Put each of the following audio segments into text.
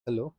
Hello.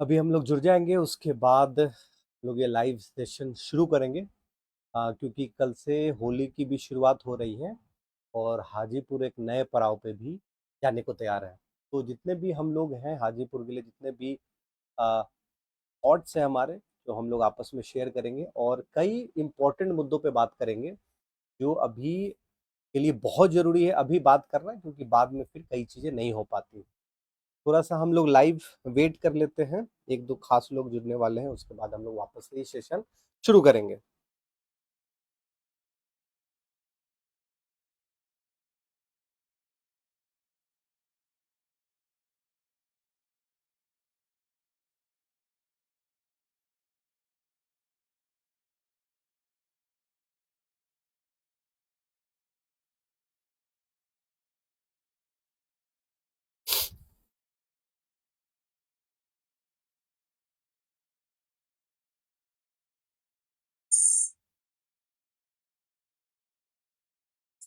अभी हम लोग जुड़ जाएंगे, उसके बाद लोग ये लाइव सेशन शुरू करेंगे। क्योंकि कल से होली की भी शुरुआत हो रही है और हाजीपुर एक नए पड़ाव पे भी जाने को तैयार है। तो जितने भी हम लोग हैं हाजीपुर के लिए, जितने भी थॉट्स हैं हमारे, जो हम लोग आपस में शेयर करेंगे और कई इम्पोर्टेंट मुद्दों पे बात करेंगे जो अभी के लिए बहुत ज़रूरी है अभी बात करना, क्योंकि बाद में फिर कई चीज़ें नहीं हो पाती। थोड़ा सा हम लोग लाइव वेट कर लेते हैं, एक दो खास लोग जुड़ने वाले हैं, उसके बाद हम लोग वापस से ये सेशन शुरू करेंगे।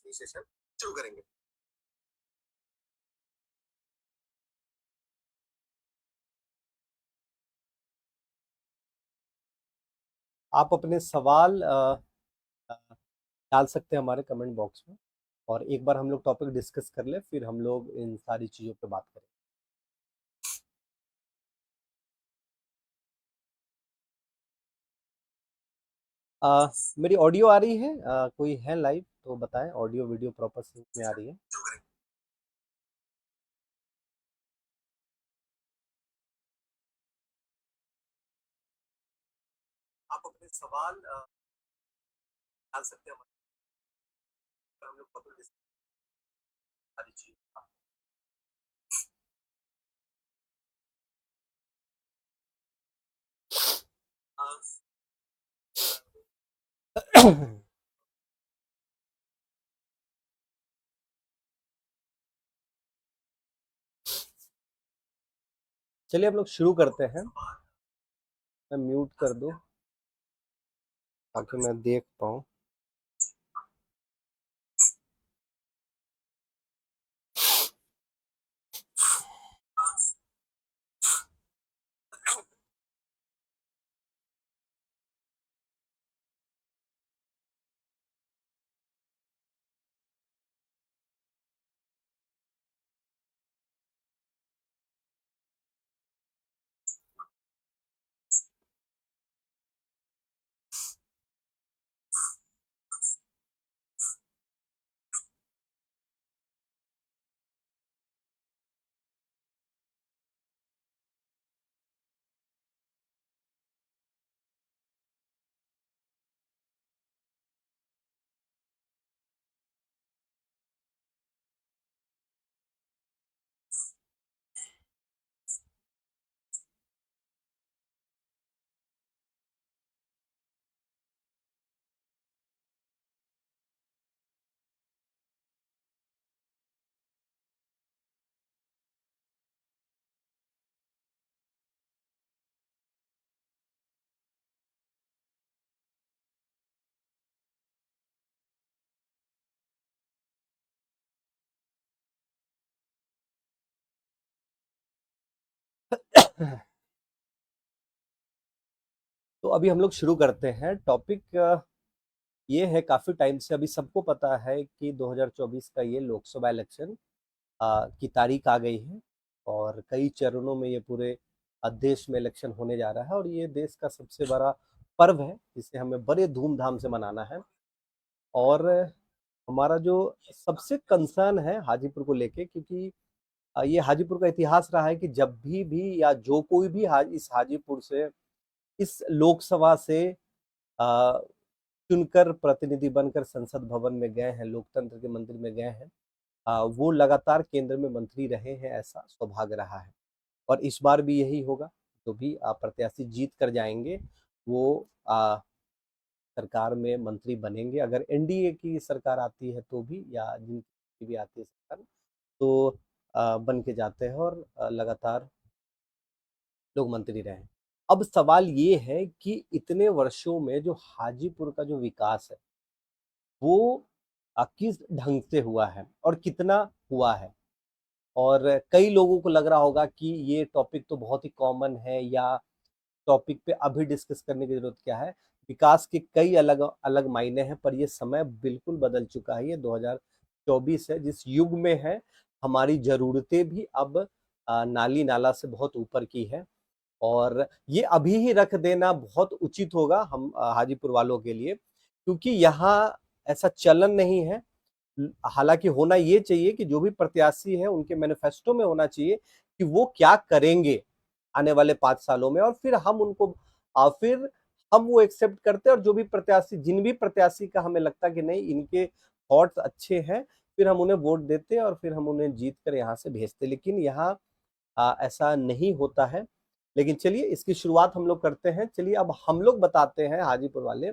ये सेशन शुरू करेंगे। आप अपने सवाल अ, डाल सकते हैं हमारे कमेंट बॉक्स में, और एक बार हम लोग टॉपिक डिस्कस कर ले, फिर हम लोग इन सारी चीज़ों पे बात करें। मेरी ऑडियो आ रही है? कोई है लाइव तो बताएं, ऑडियो वीडियो प्रॉपर से में आ रही है? आप अपने सवाल डाल सकते हैं हमारे, हम लोग टॉपिक डिस्कस सारी चीज़। चलिए हम लोग शुरू करते हैं। मैं म्यूट कर दूं ताकि मैं देख पाऊँ। तो अभी हम लोग शुरू करते हैं। टॉपिक ये है, काफ़ी टाइम से अभी सबको पता है कि 2024 का ये लोकसभा इलेक्शन की तारीख आ गई है और कई चरणों में ये पूरे देश में इलेक्शन होने जा रहा है और ये देश का सबसे बड़ा पर्व है जिसे हमें बड़े धूमधाम से मनाना है। और हमारा जो सबसे कंसर्न है हाजीपुर को लेके, क्योंकि ये हाजीपुर का इतिहास रहा है कि जब भी या जो कोई भी इस हाजीपुर से इस लोकसभा से अ, चुनकर प्रतिनिधि बनकर संसद भवन में गए हैं, लोकतंत्र के मंदिर में गए हैं, वो लगातार केंद्र में मंत्री रहे हैं, ऐसा सौभाग्य रहा है। और इस बार भी यही होगा। जो भी प्रत्याशी जीत कर जाएंगे वो सरकार में मंत्री बनेंगे। अगर एनडीए की सरकार आती है तो भी, या जिनकी भी आती है सरकार, तो बन के जाते हैं और लगातार लोग मंत्री रहे। अब सवाल ये है कि इतने वर्षों में जो हाजीपुर का जो विकास है वो किस ढंग से हुआ है और कितना हुआ है। और कई लोगों को लग रहा होगा कि ये टॉपिक तो बहुत ही कॉमन है, या टॉपिक पे अभी डिस्कस करने की जरूरत क्या है। विकास के कई अलग अलग मायने हैं, पर ये समय बिल्कुल बदल चुका है। ये 2024 है, जिस युग में है हमारी जरूरतें भी अब नाली नाला से बहुत ऊपर की है। और ये अभी ही रख देना बहुत उचित होगा हम हाजीपुर वालों के लिए, क्योंकि यहाँ ऐसा चलन नहीं है। हालांकि होना ये चाहिए कि जो भी प्रत्याशी है उनके मैनिफेस्टो में होना चाहिए कि वो क्या करेंगे आने वाले 5 सालों में, और फिर हम उनको फिर हम वो एक्सेप्ट करते हैं। और जो भी प्रत्याशी, जिन भी प्रत्याशी का हमें लगता है कि नहीं इनके थॉट्स अच्छे हैं, फिर हम उन्हें वोट देते हैं और फिर हम उन्हें जीत कर यहाँ से भेजते। लेकिन यहाँ ऐसा नहीं होता है। लेकिन चलिए इसकी शुरुआत हम लोग करते हैं। चलिए अब हम लोग बताते हैं हाजीपुर वाले,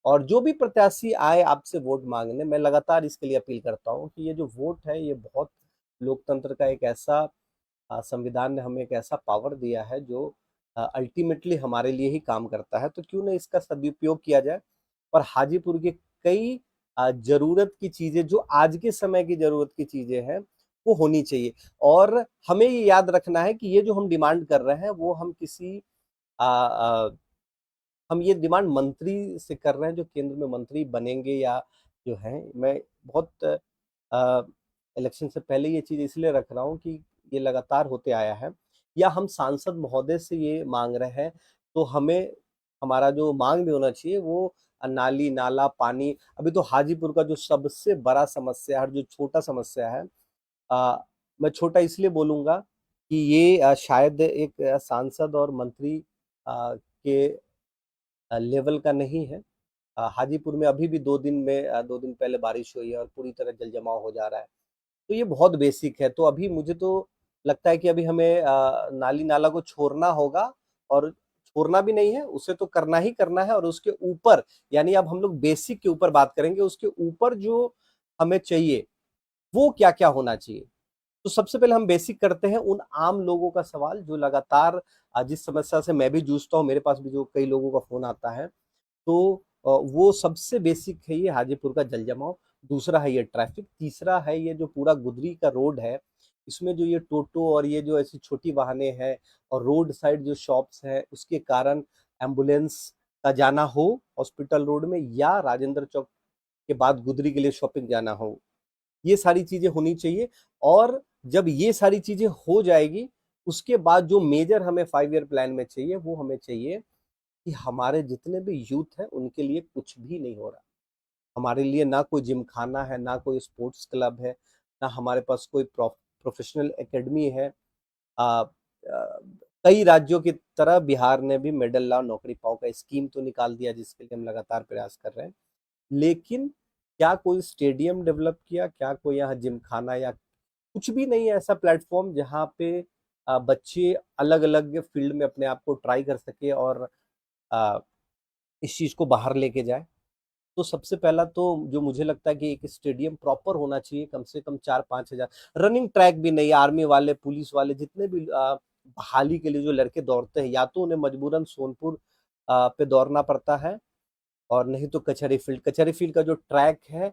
और जो भी प्रत्याशी आए आपसे वोट मांगने, मैं लगातार इसके लिए अपील करता हूँ कि ये जो वोट है ये बहुत लोकतंत्र का एक ऐसा संविधान ने हमें एक ऐसा पावर दिया है जो अल्टीमेटली हमारे लिए ही काम करता है। तो क्यों ना इसका सदुपयोग किया जाए और हाजीपुर के कई जरूरत की चीजें, जो आज के समय की जरूरत की चीजें हैं, वो होनी चाहिए। और हमें ये याद रखना है कि ये जो हम डिमांड कर रहे हैं वो हम किसी आ, आ, हम ये डिमांड मंत्री से कर रहे हैं जो केंद्र में मंत्री बनेंगे, या जो है, मैं बहुत इलेक्शन से पहले ये चीज इसलिए रख रहा हूँ कि ये लगातार होते आया है, या हम सांसद महोदय से ये मांग रहे हैं। तो हमें हमारा जो मांग भी होना चाहिए वो नाली नाला पानी। अभी तो हाजीपुर का जो सबसे बड़ा समस्या है, जो छोटा समस्या है, अ, मैं छोटा इसलिए बोलूंगा कि ये शायद एक सांसद और मंत्री के लेवल का नहीं है। हाजीपुर में अभी भी 2 दिन पहले बारिश हुई है और पूरी तरह जल जमाव हो जा रहा है। तो ये बहुत बेसिक है। तो अभी मुझे तो लगता है कि अभी हमें नाली नाला को छोड़ना होगा, और छोड़ना भी नहीं है, उसे तो करना ही करना है। और उसके ऊपर, यानी अब हम लोग बेसिक के ऊपर बात करेंगे, उसके ऊपर जो हमें चाहिए वो क्या क्या होना चाहिए। तो सबसे पहले हम बेसिक करते हैं उन आम लोगों का सवाल जो लगातार जिस समस्या से मैं भी जूझता हूँ, मेरे पास भी जो कई लोगों का फोन आता है। तो वो सबसे बेसिक है ये हाजीपुर का जल जमाव। दूसरा है ये ट्रैफिक। तीसरा है ये जो पूरा गुदरी का रोड है, इसमें जो ये टोटो और ये जो ऐसी छोटी वाहने हैं और रोड साइड जो शॉप्स हैं, उसके कारण एम्बुलेंस का जाना हो हॉस्पिटल रोड में, या राजेंद्र चौक के बाद गुदरी के लिए शॉपिंग जाना हो, ये सारी चीजें होनी चाहिए। और जब ये सारी चीजें हो जाएगी, उसके बाद जो मेजर हमें 5 ईयर प्लान में चाहिए वो हमें चाहिए कि हमारे जितने भी यूथ हैं उनके लिए कुछ भी नहीं हो रहा। हमारे लिए ना कोई जिम खाना है, ना कोई स्पोर्ट्स क्लब है, ना हमारे पास कोई प्रोफेशनल एकेडमी है। आ, आ, कई राज्यों की तरह बिहार ने भी मेडल लाओ नौकरी पाओ का स्कीम तो निकाल दिया, जिसके लिए हम लगातार प्रयास कर रहे हैं। लेकिन क्या कोई स्टेडियम डेवलप किया, क्या कोई यहाँ जिम खाना, या कुछ भी नहीं है ऐसा प्लेटफॉर्म जहाँ पे बच्चे अलग अलग फील्ड में अपने आप को ट्राई कर सके और आ, इस चीज को बाहर लेके जाए। तो सबसे पहला तो जो मुझे लगता है कि एक स्टेडियम प्रॉपर होना चाहिए, कम से कम 4-5 हजार। रनिंग ट्रैक भी नहीं, आर्मी वाले पुलिस वाले जितने भी बहाली के लिए जो लड़के दौड़ते हैं, या तो उन्हें मजबूरन सोनपुर पे दौड़ना पड़ता है, और नहीं तो कचहरी फील्ड का जो ट्रैक है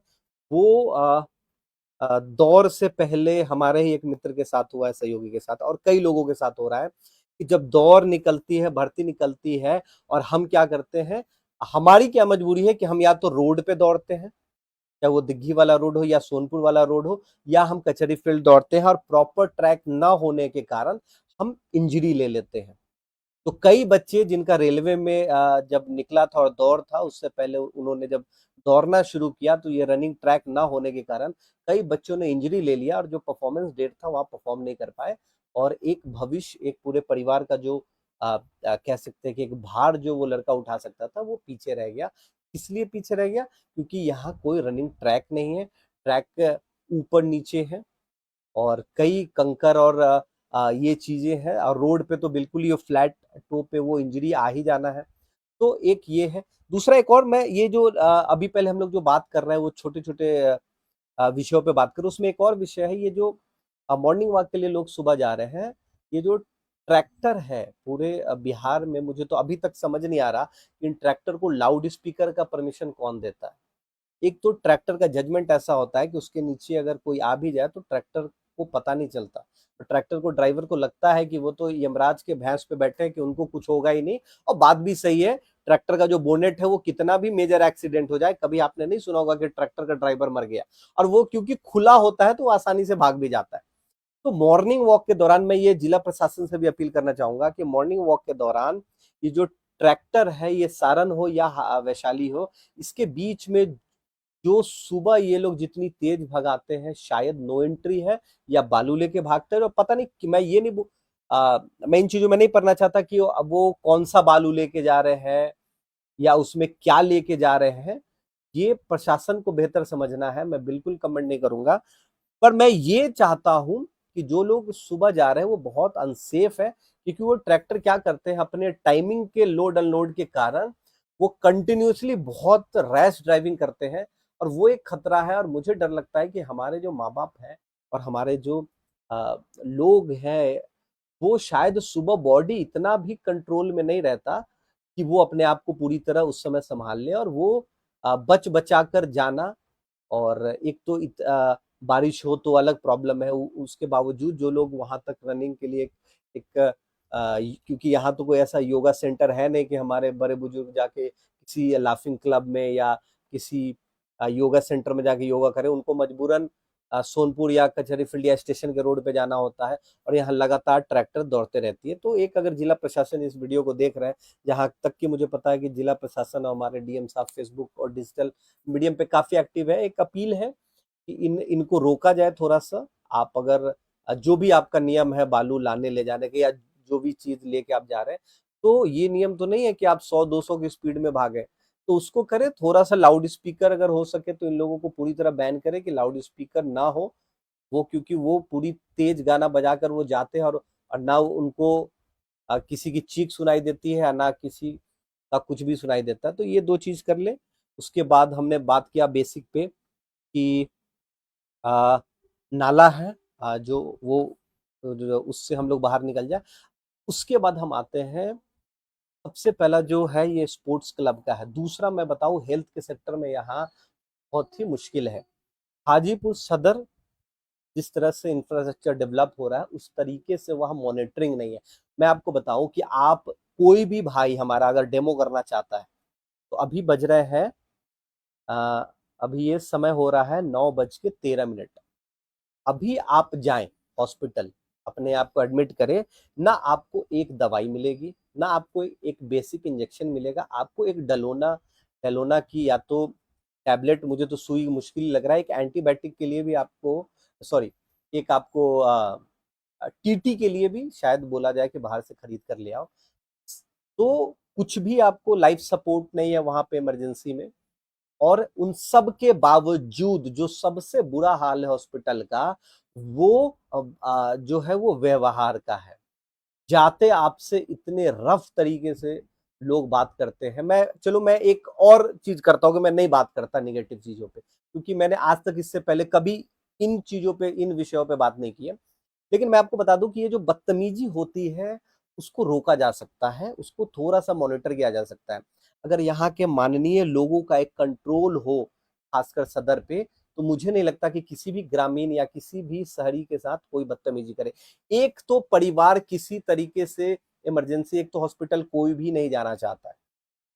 वो दौर से पहले हमारे ही एक मित्र के साथ हुआ है, सहयोगी के साथ, और कई लोगों के साथ हो रहा है कि जब दौड़ निकलती है, भर्ती निकलती है और हम क्या करते हैं, हमारी क्या मजबूरी है कि हम या तो रोड पे दौड़ते हैं, चाहे वो दिग्घी वाला रोड हो या सोनपुर वाला रोड हो, या हम कचहरी फील्ड दौड़ते हैं और प्रॉपर ट्रैक ना होने के कारण हम इंजरी ले लेते हैं। तो कई बच्चे जिनका रेलवे में जब निकला था और दौर था, उससे पहले उन्होंने जब दौड़ना शुरू किया तो ये रनिंग ट्रैक ना होने के कारण कई बच्चों ने इंजरी ले लिया और जो परफॉर्मेंस डेट था वहाँ परफॉर्म नहीं कर पाए, और एक भविष्य, एक पूरे परिवार का जो कह सकते हैं कि एक भार जो वो लड़का उठा सकता था वो पीछे रह गया। इसलिए पीछे रह गया क्योंकि यहाँ कोई रनिंग ट्रैक नहीं है, ट्रैक ऊपर नीचे है और कई कंकर और ये चीजें हैं, और रोड पे तो बिल्कुल ही फ्लैट टो पे वो इंजरी आ ही जाना है। तो एक ये है। दूसरा एक और, मैं ये जो अभी पहले हम लोग जो बात कर रहे हैं वो छोटे छोटे विषयों पे बात करूं, उसमें एक और विषय है, ये जो मॉर्निंग वॉक के लिए लोग सुबह जा रहे हैं, ये जो ट्रैक्टर है पूरे बिहार में, मुझे तो अभी तक समझ नहीं आ रहा कि इन ट्रैक्टर को लाउड स्पीकर का परमिशन कौन देता है। एक तो ट्रैक्टर का जजमेंट ऐसा होता है कि उसके नीचे अगर कोई आ भी जाए तो ट्रैक्टर को पता नहीं चलता, तो ट्रैक्टर को, ड्राइवर को लगता है कि वो तो यमराज के भैंस पे बैठे हैं कि उनको कुछ होगा ही नहीं। और बात भी सही है, ट्रैक्टर का जो बोनेट है वो कितना भी मेजर एक्सीडेंट हो जाए, कभी आपने नहीं सुना होगा कि ट्रैक्टर का ड्राइवर मर गया, और वो क्योंकि खुला होता है तो वो आसानी से भाग भी जाता है। तो मॉर्निंग वॉक के दौरान मैं ये जिला प्रशासन से भी अपील करना चाहूंगा कि मॉर्निंग वॉक के दौरान ये जो ट्रैक्टर है, ये सारण हो या वैशाली हो, इसके बीच में जो सुबह ये लोग जितनी तेज भगाते हैं, शायद नो एंट्री है या बालू लेके भागते हैं, और पता नहीं कि मैं ये नहीं मैं इन चीजों में नहीं पढ़ना चाहता कि वो कौन सा बालू लेके जा रहे हैं या उसमें क्या लेके जा रहे हैं। ये प्रशासन को बेहतर समझना है, मैं बिल्कुल कमेंट नहीं करूंगा। पर मैं ये चाहता हूं कि जो लोग सुबह जा रहे हैं वो बहुत अनसेफ है, क्योंकि वो ट्रैक्टर क्या करते हैं, अपने टाइमिंग के लोड अनलोड के कारण वो कंटिन्यूअसली बहुत रैश ड्राइविंग करते हैं, और वो एक खतरा है। और मुझे डर लगता है कि हमारे जो माँ बाप हैं और हमारे जो लोग हैं, वो शायद सुबह बॉडी इतना भी कंट्रोल में नहीं रहता कि वो अपने आप को पूरी तरह उस समय संभाल ले, और वो बच बचा कर जाना। और एक तो बारिश हो तो अलग प्रॉब्लम है, उसके बावजूद जो लोग वहां तक रनिंग के लिए एक क्योंकि यहाँ तो कोई ऐसा योगा सेंटर है नहीं कि हमारे बड़े बुजुर्ग जाके किसी लाफिंग क्लब में या किसी योगा सेंटर में जाके योगा करें, उनको मजबूरन सोनपुर या कचहरी फील्ड या स्टेशन के रोड पे जाना होता है, और यहाँ लगातार ट्रैक्टर दौड़ते रहती है। तो एक अगर जिला प्रशासन इस वीडियो को देख रहे हैं, जहां तक कि मुझे पता है कि जिला प्रशासन और हमारे डीएम साहब फेसबुक और डिजिटल मीडियम पे काफी एक्टिव है, एक अपील है कि इनको रोका जाए थोड़ा सा। आप अगर जो भी आपका नियम है बालू लाने ले जाने के या जो भी चीज लेके आप जा रहे हैं, तो ये नियम तो नहीं है कि आप 100-200 की स्पीड में भागे, तो उसको करें थोड़ा सा। लाउड स्पीकर अगर हो सके तो इन लोगों को पूरी तरह बैन करें कि लाउड स्पीकर ना हो, वो क्योंकि वो पूरी तेज गाना बजाकर वो जाते हैं, और ना उनको किसी की चीख सुनाई देती है, ना किसी का कुछ भी सुनाई देता है। तो ये दो चीज कर ले। उसके बाद हमने बात किया बेसिक पे कि आ, नाला है, जो उससे हम लोग बाहर निकल जाए। उसके बाद हम आते हैं, सबसे पहला जो है ये स्पोर्ट्स क्लब का है। दूसरा मैं बताऊं, हेल्थ के सेक्टर में यहाँ बहुत ही मुश्किल है। हाजीपुर सदर जिस तरह से इंफ्रास्ट्रक्चर डेवलप हो रहा है उस तरीके से वहाँ मॉनिटरिंग नहीं है। मैं आपको बताऊं कि आप, कोई भी भाई हमारा अगर डेमो करना चाहता है, तो अभी बज रहे हैं अ, अभी ये समय हो रहा है 9:13। अभी आप जाएं हॉस्पिटल, अपने आप को एडमिट करें, ना आपको एक दवाई मिलेगी, ना आपको एक बेसिक इंजेक्शन मिलेगा। आपको एक डलोना डेलोना की या तो टैबलेट, मुझे तो सुई मुश्किल लग रहा है, एक एंटीबायोटिक के लिए भी आपको, सॉरी, एक आपको टीटी के लिए भी शायद बोला जाए कि बाहर से खरीद कर ले आओ। तो कुछ भी आपको लाइफ सपोर्ट नहीं है वहां पे इमरजेंसी में। और उन सब के बावजूद जो सबसे बुरा हाल है हॉस्पिटल का, वो जो है वो व्यवहार का है। जाते आपसे इतने रफ तरीके से लोग बात करते हैं। मैं एक और चीज करता हूँ कि मैं नहीं बात करता निगेटिव चीजों पे, क्योंकि मैंने आज तक इससे पहले कभी इन चीजों पे, इन विषयों पे बात नहीं की है। लेकिन मैं आपको बता दूं कि ये जो बदतमीजी होती है उसको रोका जा सकता है, उसको थोड़ा सा मॉनिटर किया जा सकता है। अगर यहाँ के माननीय लोगों का एक कंट्रोल हो, खासकर सदर पे, तो मुझे नहीं लगता कि किसी भी ग्रामीण या किसी भी शहरी के साथ कोई बदतमीजी करे। एक तो परिवार किसी तरीके से इमरजेंसी, एक तो हॉस्पिटल कोई भी नहीं जाना चाहता है।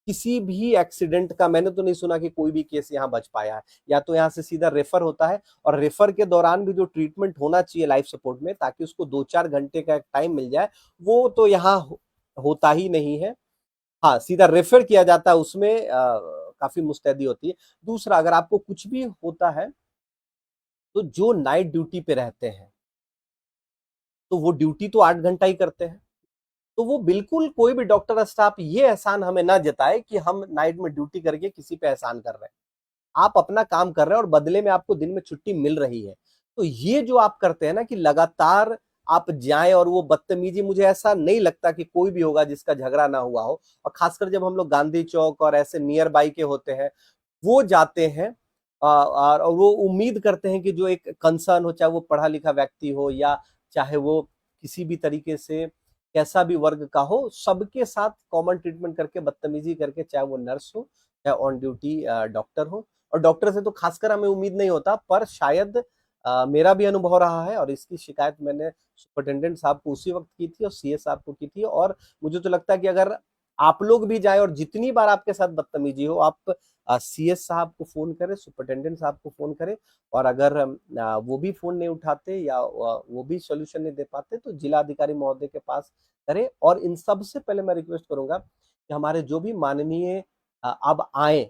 किसी भी एक्सीडेंट का मैंने तो नहीं सुना कि कोई भी केस यहाँ बच पाया है। या तो यहाँ से सीधा रेफर होता है, और रेफर के दौरान भी जो ट्रीटमेंट होना चाहिए लाइफ सपोर्ट में, ताकि उसको 2-4 घंटे का टाइम मिल जाए, वो तो यहाँ होता ही नहीं है। हाँ, सीधा रेफर किया जाता है, उसमें काफी मुस्तैदी होती है। दूसरा, अगर आपको कुछ भी होता है तो जो नाइट ड्यूटी पे रहते हैं, तो वो ड्यूटी तो 8 घंटा ही करते हैं। तो वो बिल्कुल कोई भी डॉक्टर स्टाफ ये एहसान हमें ना जताए कि हम नाइट में ड्यूटी करके किसी पे एहसान कर रहे हैं। आप अपना काम कर रहे हैं और बदले में आपको दिन में छुट्टी मिल रही है। तो ये जो आप करते हैं ना कि लगातार आप जाएं, और वो बदतमीजी, मुझे ऐसा नहीं लगता कि कोई भी होगा जिसका झगड़ा ना हुआ हो। और खासकर जब हम लोग गांधी चौक और ऐसे नियर बाई के होते हैं, वो जाते हैं और वो उम्मीद करते हैं कि जो एक कंसर्न हो, चाहे वो पढ़ा लिखा व्यक्ति हो या चाहे वो किसी भी तरीके से कैसा भी वर्ग का हो, सबके साथ कॉमन ट्रीटमेंट करके बदतमीजी करके, चाहे वो नर्स हो चाहे ऑन ड्यूटी डॉक्टर हो। और डॉक्टर से तो खासकर हमें उम्मीद नहीं होता, पर शायद मेरा भी अनुभव रहा है, और इसकी शिकायत मैंने सुपरिटेंडेंट साहब को उसी वक्त की थी और सीए साहब को की थी। और मुझे तो लगता है कि अगर आप लोग भी जाए और जितनी बार आपके साथ बदतमीजी हो, आप सीएस साहब को फोन करें, सुपरिटेंडेंट साहब को फोन करें, और अगर वो भी फोन नहीं उठाते या वो भी सोल्यूशन नहीं दे पाते, तो जिला अधिकारी महोदय के पास करें। और इन सब से पहले मैं रिक्वेस्ट करूंगा कि हमारे जो भी माननीय अब आए,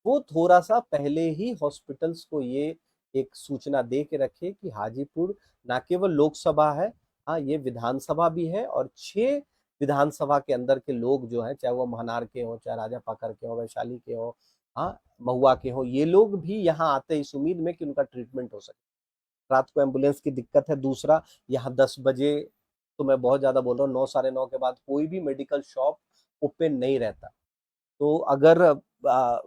वो थोड़ा सा पहले ही हॉस्पिटल्स को ये एक सूचना दे के रखे कि हाजीपुर ना केवल लोकसभा है, हाँ, ये विधानसभा भी है। और 6 विधानसभा के अंदर के लोग जो हैं, चाहे वो महनार के हो, चाहे राजा पाकर के हो, वैशाली के हो, हाँ, महुआ के हो, ये लोग भी यहाँ आते हैं इस उम्मीद में कि उनका ट्रीटमेंट हो सके। रात को एम्बुलेंस की दिक्कत है। दूसरा, यहाँ 10 बजे, तो मैं बहुत ज्यादा बोल रहा हूँ, 9 साढ़े 9 के बाद कोई भी मेडिकल शॉप ओपन नहीं रहता। तो अगर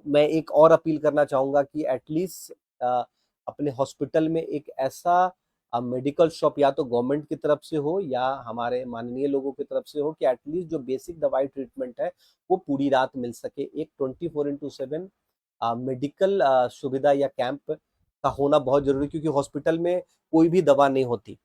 मैं एक और अपील करना चाहूंगा कि एटलीस्ट अपने हॉस्पिटल में एक ऐसा मेडिकल शॉप या तो गवर्नमेंट की तरफ से हो या हमारे माननीय लोगों की तरफ से हो, कि एटलीस्ट जो बेसिक दवाई ट्रीटमेंट है वो पूरी रात मिल सके। एक 24x7 मेडिकल सुविधा या कैंप का होना बहुत जरूरी, क्योंकि हॉस्पिटल में कोई भी दवा नहीं होती।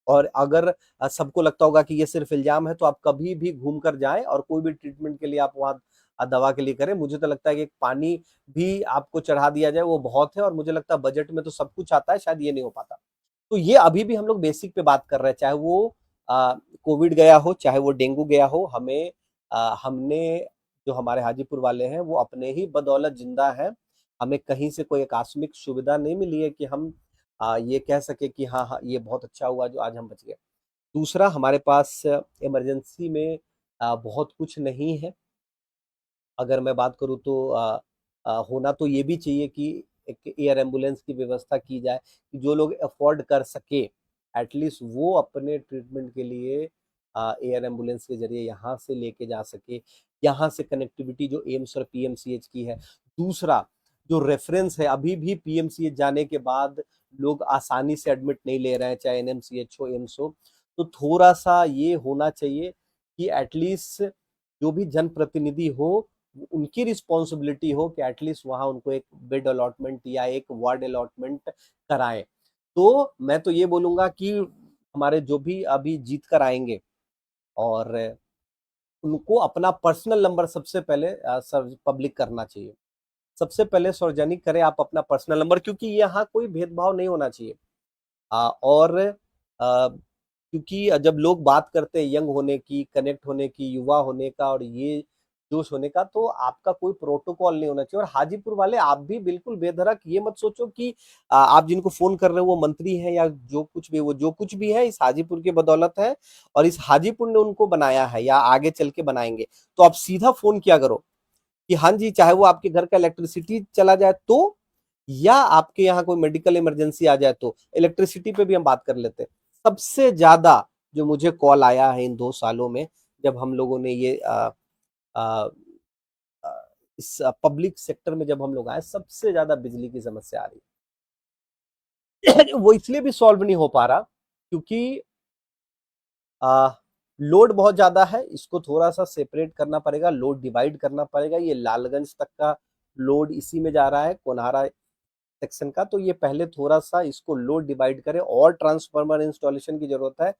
और अगर सबको लगता होगा कि ये सिर्फ इल्जाम है, तो आप कभी भी घूम कर जाएं और कोई भी ट्रीटमेंट के लिए आप वहाँ दवा के लिए करें। मुझे तो लगता है कि एक पानी भी आपको चढ़ा दिया जाए वो बहुत है, और मुझे लगता है बजट में तो सब कुछ आता है, शायद ये नहीं हो पाता। तो ये अभी भी हम लोग बेसिक पे बात कर रहे हैं, चाहे वो कोविड गया हो, चाहे वो डेंगू गया हो। हमने जो हमारे हाजीपुर वाले हैं वो अपने ही बदौलत जिंदा है। हमें कहीं से कोई आकस्मिक सुविधा नहीं मिली है कि हम ये कह सके कि हाँ हाँ ये बहुत अच्छा हुआ जो आज हम बच गए। दूसरा, हमारे पास इमरजेंसी में बहुत कुछ नहीं है। अगर मैं बात करूँ तो होना तो ये भी चाहिए कि एक एयर एम्बुलेंस की व्यवस्था की जाए, कि जो लोग अफोर्ड कर सके एटलीस्ट वो अपने ट्रीटमेंट के लिए एयर एम्बुलेंस के जरिए यहाँ से लेके जा सके। यहाँ से कनेक्टिविटी जो एम्स और पीएमसीएच की है। दूसरा, जो रेफरेंस है, अभी भी पीएमसीएच जाने के बाद लोग आसानी से एडमिट नहीं ले रहे हैं, चाहे एनएमसीएच हो, एम्स हो। तो थोड़ा सा ये होना चाहिए कि एटलीस्ट जो भी जनप्रतिनिधि हो, उनकी रिस्पॉन्सिबिलिटी हो कि एटलीस्ट वहां उनको एक बेड अलॉटमेंट या एक वार्ड अलॉटमेंट कराएं। तो मैं तो ये बोलूंगा कि हमारे जो भी अभी जीत कर आएंगे, और उनको अपना पर्सनल नंबर सबसे पहले पब्लिक करना चाहिए। सबसे पहले सार्वजनिक करें आप अपना पर्सनल नंबर, क्योंकि यहाँ कोई भेदभाव नहीं होना चाहिए। और क्योंकि जब लोग बात करते हैं यंग होने की, कनेक्ट होने की, युवा होने का और ये जोश होने का, तो आपका कोई प्रोटोकॉल नहीं होना चाहिए। और हाजीपुर वाले, आप भी बिल्कुल बेधड़क ये मत सोचो कि आप जिनको फोन कर रहे हो वो मंत्री हैं या जो कुछ भी, वो जो कुछ भी है इस हाजीपुर की बदौलत है, और इस हाजीपुर ने उनको बनाया है या आगे चल के बनाएंगे। तो आप सीधा फोन किया करो कि हाँ जी, चाहे वो आपके घर का इलेक्ट्रिसिटी चला जाए तो, या आपके यहाँ कोई मेडिकल इमरजेंसी आ जाए तो। इलेक्ट्रिसिटी पे भी हम बात कर लेते हैं। सबसे ज्यादा जो मुझे कॉल आया है इन 2 सालों में, जब हम लोगों ने ये आ, इस पब्लिक सेक्टर में जब हम लोग आए, सबसे ज्यादा बिजली की समस्या आ रही है। वो इसलिए भी सॉल्व नहीं हो पा रहा क्योंकि लोड बहुत ज्यादा है। इसको थोड़ा सा सेपरेट करना पड़ेगा, लोड डिवाइड करना पड़ेगा। ये लालगंज तक का लोड इसी में जा रहा है, कोनहारा सेक्शन का, तो ये पहले थोड़ा सा इसको लोड डिवाइड करें और ट्रांसफार्मर इंस्टॉलेशन की जरूरत है।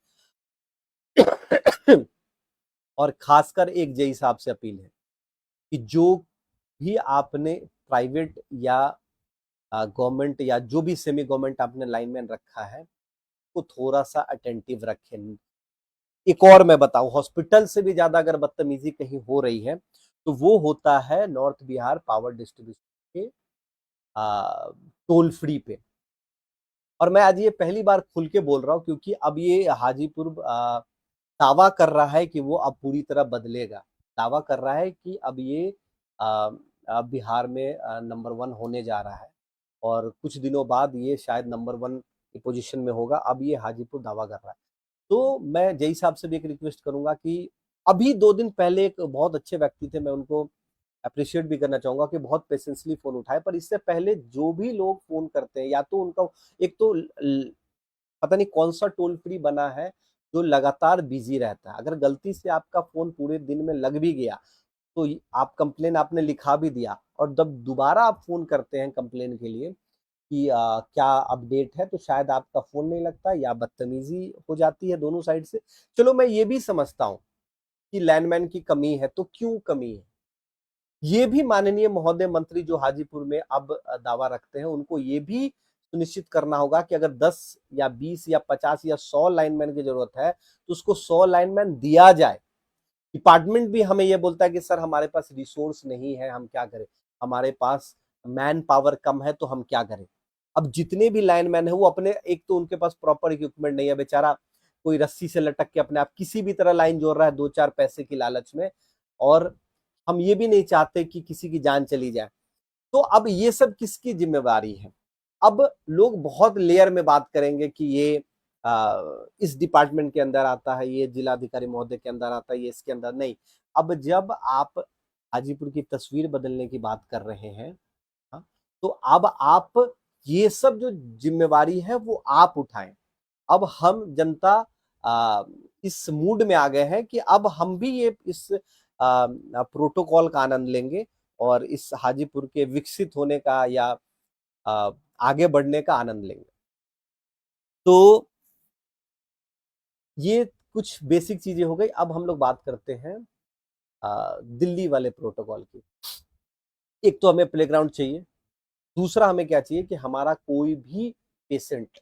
और खासकर एक जय साहब से अपील है कि जो भी आपने प्राइवेट या गवर्नमेंट या जो भी सेमी गवर्नमेंट आपने लाइनमैन रखा है, तो थोड़ा सा अटेंटिव रखें। एक और मैं बताऊं, हॉस्पिटल से भी ज्यादा अगर बदतमीजी कहीं हो रही है तो वो होता है नॉर्थ बिहार पावर डिस्ट्रीब्यूशन के टोल फ्री पे। और मैं आज ये पहली बार खुल के बोल रहा हूँ क्योंकि अब ये हाजीपुर दावा कर रहा है कि वो अब पूरी तरह बदलेगा, दावा कर रहा है कि अब ये बिहार में नंबर 1 होने जा रहा है और कुछ दिनों बाद ये शायद नंबर 1 की पोजीशन में होगा। अब ये हाजीपुर दावा कर रहा है। तो मैं जय साहब से भी एक रिक्वेस्ट करूंगा कि अभी 2 दिन पहले एक बहुत अच्छे व्यक्ति थे, मैं उनको अप्रिशिएट भी करना चाहूंगा कि बहुत पेशेंसली फोन उठाए, पर इससे पहले जो भी लोग फोन करते हैं या तो उनका एक तो पता नहीं कौन सा टोल फ्री बना है जो लगातार बिजी रहता है। अगर गलती से आपका फोन पूरे दिन में लग भी गया तो आप कंप्लेन आपने लिखा भी दिया और जब दोबारा आप फोन करते हैं कंप्लेन के लिए कि क्या अपडेट है, तो शायद आपका फोन नहीं लगता या बदतमीजी हो जाती है दोनों साइड से। चलो मैं ये भी समझता हूँ कि लैंडमैन की कमी है, तो क्यों कमी है ये भी माननीय महोदय मंत्री जो हाजीपुर में अब दावा रखते हैं उनको ये भी सुनिश्चित करना होगा कि अगर 10 या 20 या 50 या 100 लाइनमैन की जरूरत है तो उसको 100 लाइनमैन दिया जाए। डिपार्टमेंट भी हमें ये बोलता है कि सर हमारे पास रिसोर्स नहीं है, हम क्या करें, हमारे पास मैन पावर कम है तो हम क्या करें। अब जितने भी लाइनमैन है वो अपने, एक तो उनके पास प्रॉपर इक्विपमेंट नहीं है, बेचारा कोई रस्सी से लटक के अपने आप किसी भी तरह लाइन जोड़ रहा है 2-4 पैसे की लालच में, और हम ये भी नहीं चाहते कि किसी की जान चली जाए। तो अब ये सब किसकी जिम्मेवारी है। अब लोग बहुत लेयर में बात करेंगे कि ये इस डिपार्टमेंट के अंदर आता है, ये जिलाधिकारी महोदय के अंदर आता है, ये इसके अंदर नहीं। अब जब आप हाजीपुर की तस्वीर बदलने की बात कर रहे हैं, हाँ, तो अब आप ये सब जो जिम्मेवारी है वो आप उठाएं। अब हम जनता आ, इस मूड में आ गए हैं कि अब हम भी ये इस प्रोटोकॉल का आनंद लेंगे और इस हाजीपुर के विकसित होने का या आ, आगे बढ़ने का आनंद लेंगे। तो ये कुछ बेसिक चीजें हो गई। अब हम लोग बात करते हैं दिल्ली वाले प्रोटोकॉल की। एक तो हमें प्लेग्राउंड चाहिए, दूसरा हमें क्या चाहिए कि हमारा कोई भी पेशेंट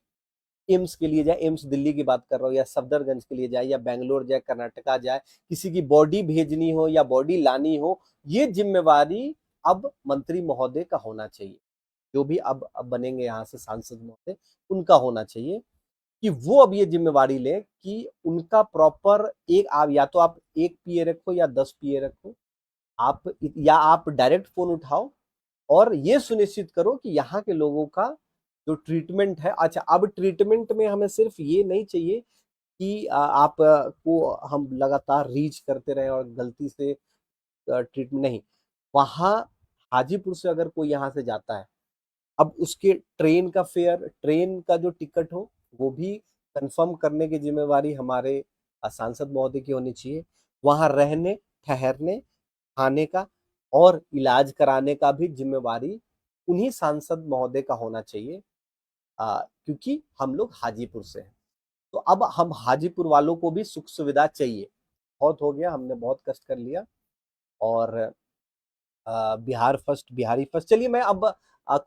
एम्स के लिए जाए, एम्स दिल्ली की बात कर रहा हूँ, या सफदरगंज के लिए जाए या बेंगलोर जाए, कर्नाटका जाए, किसी की बॉडी भेजनी हो या बॉडी लानी हो, ये जिम्मेवारी अब मंत्री महोदय का होना चाहिए। जो भी अब बनेंगे यहाँ से सांसद महोदय, उनका होना चाहिए कि वो अब ये जिम्मेवारी लें कि उनका प्रॉपर एक, आप या तो आप 1 पीए रखो या 10 पीए रखो, आप या आप डायरेक्ट फोन उठाओ और ये सुनिश्चित करो कि यहाँ के लोगों का जो ट्रीटमेंट है, अच्छा अब ट्रीटमेंट में हमें सिर्फ ये नहीं चाहिए कि आप को हम लगातार रीच करते रहे और गलती से ट्रीटमेंट नहीं। वहाँ हाजीपुर से अगर कोई यहाँ से जाता है, अब उसके ट्रेन का फेयर, ट्रेन का जो टिकट हो वो भी कंफर्म करने की जिम्मेवारी हमारे सांसद महोदय की होनी चाहिए। वहाँ रहने, ठहरने, खाने का और इलाज कराने का भी जिम्मेवारी उन्हीं सांसद महोदय का होना चाहिए, क्योंकि हम लोग हाजीपुर से हैं। तो अब हम हाजीपुर वालों को भी सुख सुविधा चाहिए। बहुत हो गया, हमने बहुत कष्ट कर लिया और बिहार फर्स्ट, बिहारी फर्स्ट। चलिए मैं अब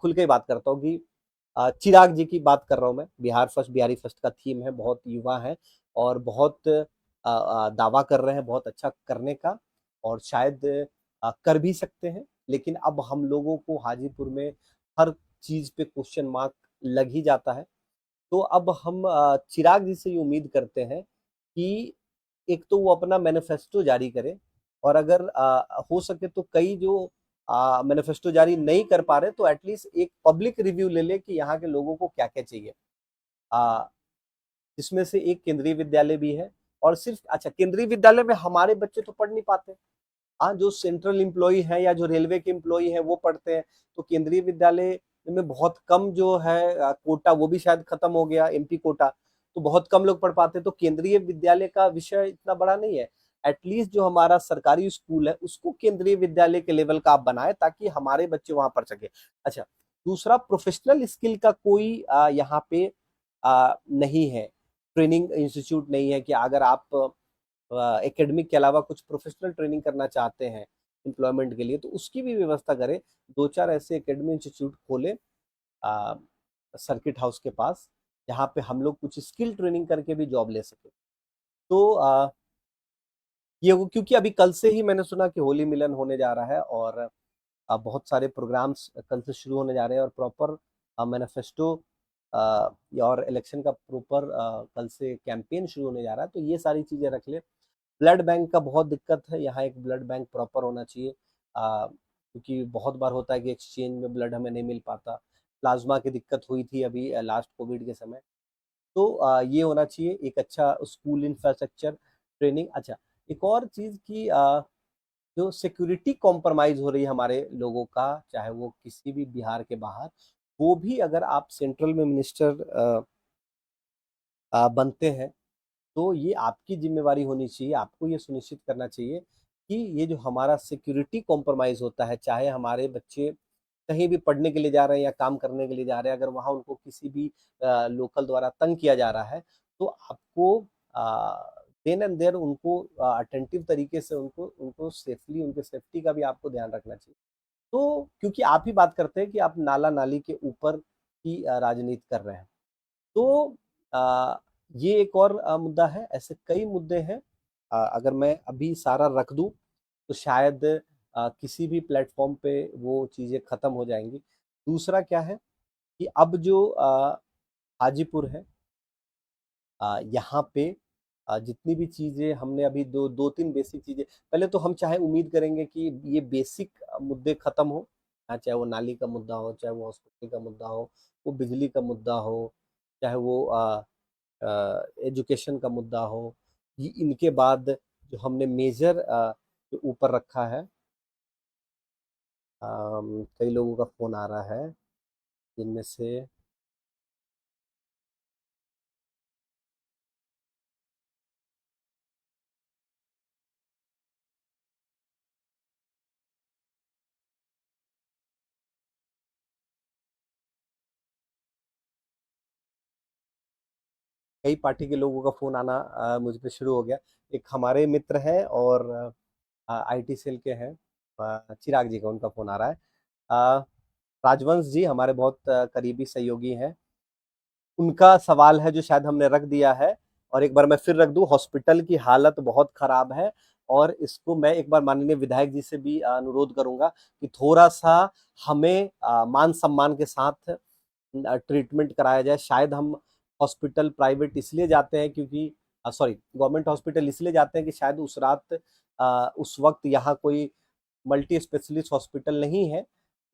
खुल के बात करता हूँ कि चिराग जी की बात कर रहा हूँ मैं। बिहार फर्स्ट बिहारी फर्स्ट का थीम है, बहुत युवा है और बहुत दावा कर रहे हैं बहुत अच्छा करने का, और शायद कर भी सकते हैं। लेकिन अब हम लोगों को हाजीपुर में हर चीज पे क्वेश्चन मार्क लग ही जाता है। तो अब हम चिराग जी से ये उम्मीद करते हैं कि एक तो वो अपना मैनिफेस्टो जारी करे, और अगर हो सके तो कई जो मैनिफेस्टो जारी नहीं कर पा रहे तो एटलीस्ट एक पब्लिक रिव्यू ले ले कि यहाँ के लोगों को क्या क्या चाहिए। जिसमें से एक केंद्रीय विद्यालय भी है, और सिर्फ अच्छा केंद्रीय विद्यालय में हमारे बच्चे तो पढ़ नहीं पाते। हाँ, जो सेंट्रल एम्प्लॉय है या जो रेलवे के एम्प्लॉय है वो पढ़ते हैं, तो केंद्रीय विद्यालय में बहुत कम जो है कोटा, वो भी शायद खत्म हो गया, एमपी कोटा, तो बहुत कम लोग पढ़ पाते। तो केंद्रीय विद्यालय का विषय इतना बड़ा नहीं है। एटलीस्ट जो हमारा सरकारी स्कूल है उसको केंद्रीय विद्यालय के लेवल का आप बनाए ताकि हमारे बच्चे वहां पढ़ सके। अच्छा, दूसरा, प्रोफेशनल स्किल का कोई यहाँ पे नहीं है, ट्रेनिंग इंस्टीट्यूट नहीं है कि अगर आप एकेडमिक के अलावा कुछ प्रोफेशनल ट्रेनिंग करना चाहते हैं एम्प्लॉयमेंट के लिए, तो उसकी भी व्यवस्था करें। 2-4 ऐसे एकेडमिक इंस्टीट्यूट खोले सर्किट हाउस के पास, जहाँ पे हम लोग कुछ स्किल ट्रेनिंग करके भी जॉब ले सके। तो क्योंकि अभी कल से ही मैंने सुना कि होली मिलन होने जा रहा है, और बहुत सारे प्रोग्राम्स कल से शुरू होने जा रहे हैं, और प्रॉपर मैनिफेस्टो और इलेक्शन का प्रॉपर कल से कैंपेन शुरू होने जा रहा है। तो ये सारी चीज़ें रख ले। ब्लड बैंक का बहुत दिक्कत है, यहाँ एक ब्लड बैंक प्रॉपर होना चाहिए, क्योंकि बहुत बार होता है कि एक्सचेंज में ब्लड हमें नहीं मिल पाता। प्लाज्मा की दिक्कत हुई थी अभी लास्ट कोविड के समय। तो ये होना चाहिए, एक अच्छा स्कूल इंफ्रास्ट्रक्चर, ट्रेनिंग। अच्छा, एक और चीज़ की जो सिक्योरिटी कॉम्प्रोमाइज़ हो रही है हमारे लोगों का, चाहे वो किसी भी बिहार के बाहर, वो भी अगर आप सेंट्रल में मिनिस्टर बनते हैं, तो ये आपकी ज़िम्मेवारी होनी चाहिए। आपको ये सुनिश्चित करना चाहिए कि ये जो हमारा सिक्योरिटी कॉम्प्रोमाइज़ होता है, चाहे हमारे बच्चे कहीं भी पढ़ने के लिए जा रहे हैं या काम करने के लिए जा रहे हैं, अगर वहाँ उनको किसी भी लोकल द्वारा तंग किया जा रहा है, तो आपको देन एंड देयर उनको अटेंटिव तरीके से उनको उनको सेफली, उनके सेफ्टी का भी आपको ध्यान रखना चाहिए। तो क्योंकि आप ही बात करते हैं कि आप नाला-नाली के ऊपर की राजनीति कर रहे हैं। तो अ, ये एक और मुद्दा है, ऐसे कई मुद्दे हैं। अगर मैं अभी सारा रख दूँ, तो शायद किसी भी प्लेटफ़ॉर्म पे वो चीज़ें ख़त्म हो जाएँगी। दूसरा क्या है कि अब जो हाजीपुर है, यहाँ पे जितनी भी चीज़ें हमने अभी 2-3 बेसिक चीज़ें, पहले तो हम चाहे उम्मीद करेंगे कि ये बेसिक मुद्दे ख़त्म हो, चाहे वो नाली का मुद्दा हो, चाहे वो हॉस्पिटल का मुद्दा हो, वो बिजली का मुद्दा हो, चाहे वो एजुकेशन का मुद्दा हो। ये इनके बाद जो हमने मेजर जो ऊपर रखा है, कई लोगों का फ़ोन आ रहा है, जिनमें से कई पार्टी के लोगों का फ़ोन आना मुझ पे शुरू हो गया। एक हमारे मित्र हैं, और आईटी सेल के हैं, चिराग जी का उनका फ़ोन आ रहा है। राजवंश जी हमारे बहुत करीबी सहयोगी हैं। उनका सवाल है जो शायद हमने रख दिया है, और एक बार मैं फिर रख दूँ। हॉस्पिटल की हालत बहुत खराब है, और इसको मैं एक बार माननीय विधायक जी से भी अनुरोध करूँगा कि थोड़ा-सा हमें मान-सम्मान के साथ ट्रीटमेंट कराया जाए। शायद हम हॉस्पिटल प्राइवेट इसलिए जाते हैं क्योंकि सॉरी, गवर्नमेंट हॉस्पिटल इसलिए जाते हैं कि शायद उस रात उस वक़्त यहाँ कोई मल्टी स्पेशलिस्ट हॉस्पिटल नहीं है,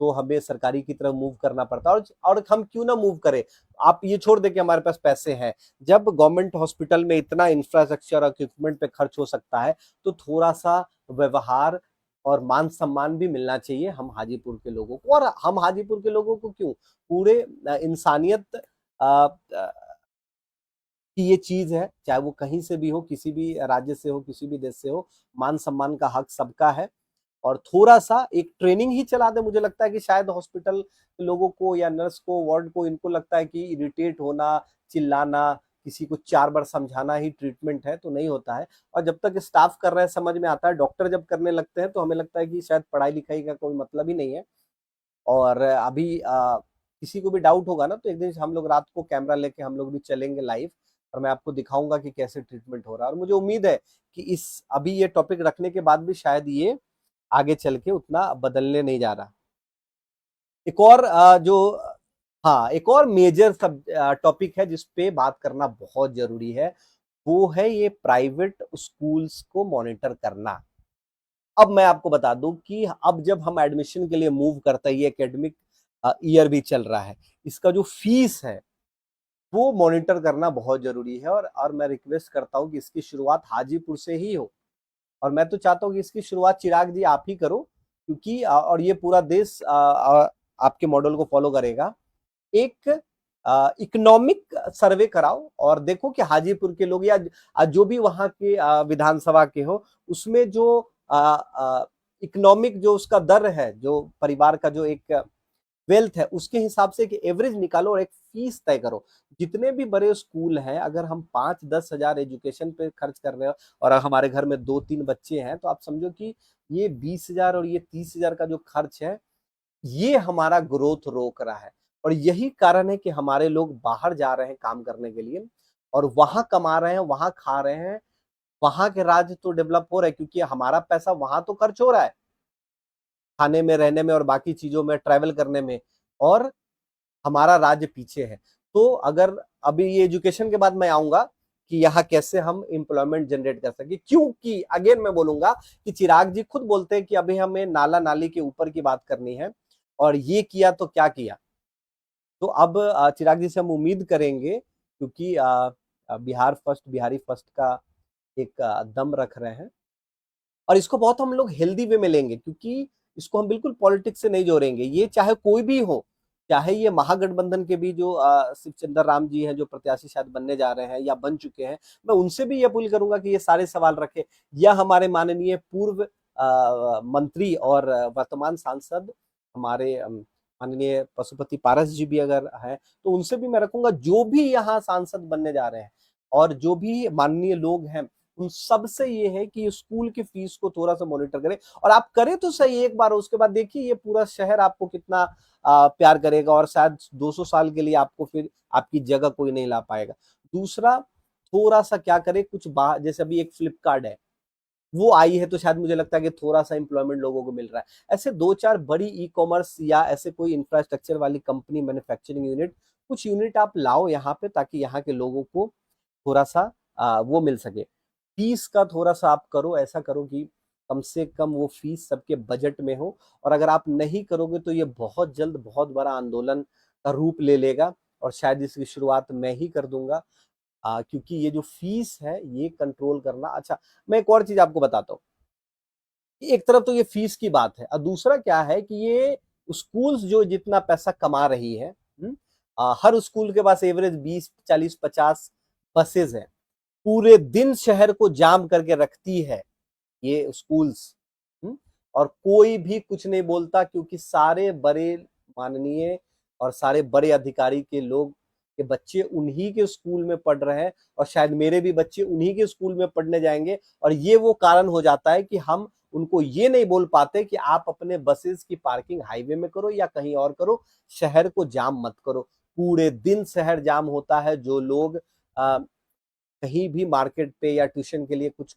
तो हमें सरकारी की तरफ मूव करना पड़ता है। और हम क्यों ना मूव करें? आप ये छोड़ दें कि हमारे पास पैसे हैं। जब गवर्नमेंट हॉस्पिटल में इतना इंफ्रास्ट्रक्चर और इक्विपमेंट पे खर्च हो सकता है, तो थोड़ा-सा व्यवहार और मान-सम्मान भी मिलना चाहिए हम हाजीपुर के लोगों को। और हम हाजीपुर के लोगों को क्यों, पूरे इंसानियत की ये चीज़ है, चाहे वो कहीं से भी हो, किसी भी राज्य से हो, किसी भी देश से हो, मान-सम्मान का हक सबका है। और थोड़ा-सा एक ट्रेनिंग ही चला दें, मुझे लगता है कि शायद हॉस्पिटल के लोगों को या नर्स को, वार्ड को, इनको लगता है कि इरिटेट होना, चिल्लाना, किसी को 4 बार समझाना ही ट्रीटमेंट है, तो नहीं होता है। और जब तक स्टाफ कर रहे हैं समझ में आता है, डॉक्टर जब करने लगते हैं तो हमें लगता है कि शायद पढ़ाई-लिखाई का कोई मतलब ही नहीं है। और अभी किसी को भी डाउट होगा ना, तो एक दिन हम लोग रात को कैमरा लेके हम लोग भी चलेंगे लाइव, और मैं आपको दिखाऊँगा कि कैसे ट्रीटमेंट हो रहा है। और मुझे उम्मीद है कि इस अभी ये टॉपिक रखने के बाद भी शायद ये आगे चल के उतना बदलने नहीं जा रहा। एक और हाँ, एक और मेजर टॉपिक है जिस पे बात करना बहुत ज़रूरी है, वो है ये प्राइवेट स्कूल्स को मॉनिटर करना। अब मैं आपको बता दूँ कि अब जब हम एडमिशन के लिए मूव करते हैं, ये एकेडमिक ईयर भी चल रहा है, इसका जो फीस है, वो मॉनिटर करना बहुत ज़रूरी है। और मैं रिक्वेस्ट करता हूँ कि इसकी शुरुआत हाजीपुर से ही हो। और मैं तो चाहता हूँ कि इसकी शुरुआत चिराग जी आप ही करो, क्योंकि और ये पूरा देश आपके मॉडल को फॉलो करेगा। एक इकोनॉमिक सर्वे कराओ और देखो कि हाजीपुर के लोग या जो भी वहाँ के विधानसभा के हो, उसमें जो इकोनॉमिक जो उसका दर है, जो परिवार का जो एक वेल्थ है उसके हिसाब से एक एवरेज निकालो और एक फीस तय करो। जितने भी बड़े स्कूल हैं, अगर हम 5-10 हजार एजुकेशन पे खर्च कर रहे हो और अगर हमारे घर में 2-3 बच्चे हैं, तो आप समझो कि ये 20 हजार और ये 30 हजार का जो खर्च है, ये हमारा ग्रोथ रोक रहा है। और यही कारण है कि हमारे लोग बाहर जा रहे हैं काम करने के लिए और वहां कमा रहे हैं, वहां खा रहे हैं, वहां के राज्य तो डेवलप हो रहे हैं, क्योंकि हमारा पैसा वहां तो खर्च हो रहा है खाने में, रहने में और बाकी चीजों में, ट्रैवल करने में, और हमारा राज्य पीछे है। तो अगर अभी ये एजुकेशन के बाद मैं आऊंगा कि यहाँ कैसे हम एम्प्लॉयमेंट जनरेट कर सके, क्योंकि अगेन मैं बोलूंगा कि चिराग जी खुद बोलते हैं कि अभी हमें नाला नाली के ऊपर की बात करनी है और ये किया तो क्या किया। तो अब चिराग जी से हम उम्मीद करेंगे, क्योंकि बिहार फर्स्ट, बिहारी फर्स्ट का एक दम रख रहे हैं और इसको बहुत हम लोग हेल्दी वे में लेंगे, क्योंकि इसको हम बिल्कुल पॉलिटिक्स से नहीं जोड़ेंगे। ये चाहे कोई भी हो, चाहे ये महागठबंधन के भी जो शिवचंद्र राम जी हैं, जो प्रत्याशी शायद बनने जा रहे हैं या बन चुके हैं, मैं उनसे भी ये अपील करूंगा कि ये सारे सवाल रखें, या हमारे माननीय पूर्व मंत्री और वर्तमान सांसद हमारे माननीय पशुपति पारस जी भी अगर है, तो उनसे भी मैं रखूंगा, जो भी यहाँ सांसद बनने जा रहे हैं और जो भी माननीय लोग हैं, उन सबसे ये है कि स्कूल की फीस को थोड़ा सा मॉनिटर करें। और आप करें तो सही एक बार, उसके बाद देखिए ये पूरा शहर आपको कितना प्यार करेगा और शायद 200 साल के लिए आपको फिर आपकी जगह कोई नहीं ला पाएगा। दूसरा, थोड़ा सा क्या करें, कुछ जैसे अभी एक फ्लिपकार्ट है, वो आई है, तो शायद मुझे लगता है कि थोड़ा सा एम्प्लॉयमेंट लोगों को मिल रहा है। ऐसे 2-4 बड़ी ई कॉमर्स या ऐसे कोई इंफ्रास्ट्रक्चर वाली कंपनी, मैन्युफैक्चरिंग यूनिट, कुछ यूनिट आप लाओ यहाँ पे, ताकि यहाँ के लोगों को थोड़ा सा वो मिल सके। फीस का थोड़ा सा आप करो, ऐसा करो कि कम से कम वो फीस सबके बजट में हो। और अगर आप नहीं करोगे तो ये बहुत जल्द बहुत बड़ा आंदोलन का रूप ले लेगा और शायद इसकी शुरुआत मैं ही कर दूंगा, क्योंकि ये जो फीस है ये कंट्रोल करना। अच्छा, मैं एक और चीज आपको बताता हूँ। एक तरफ तो ये फीस की बात है और दूसरा क्या है कि ये स्कूल्स जो जितना पैसा कमा रही है, हर स्कूल के पास एवरेज 20, 40, 50 बसेज है, पूरे दिन शहर को जाम करके रखती है ये स्कूल्स। और कोई भी कुछ नहीं बोलता, क्योंकि सारे बड़े माननीय और सारे बड़े अधिकारी के लोग के बच्चे उन्हीं के स्कूल में पढ़ रहे हैं और शायद मेरे भी बच्चे उन्हीं के स्कूल में पढ़ने जाएंगे। और ये वो कारण हो जाता है कि हम उनको ये नहीं बोल पाते कि आप अपने बसेस की पार्किंग हाईवे में करो या कहीं और करो, शहर को जाम मत करो। पूरे दिन शहर जाम होता है। जो लोग कहीं भी मार्केट पे या ट्यूशन के लिए कुछ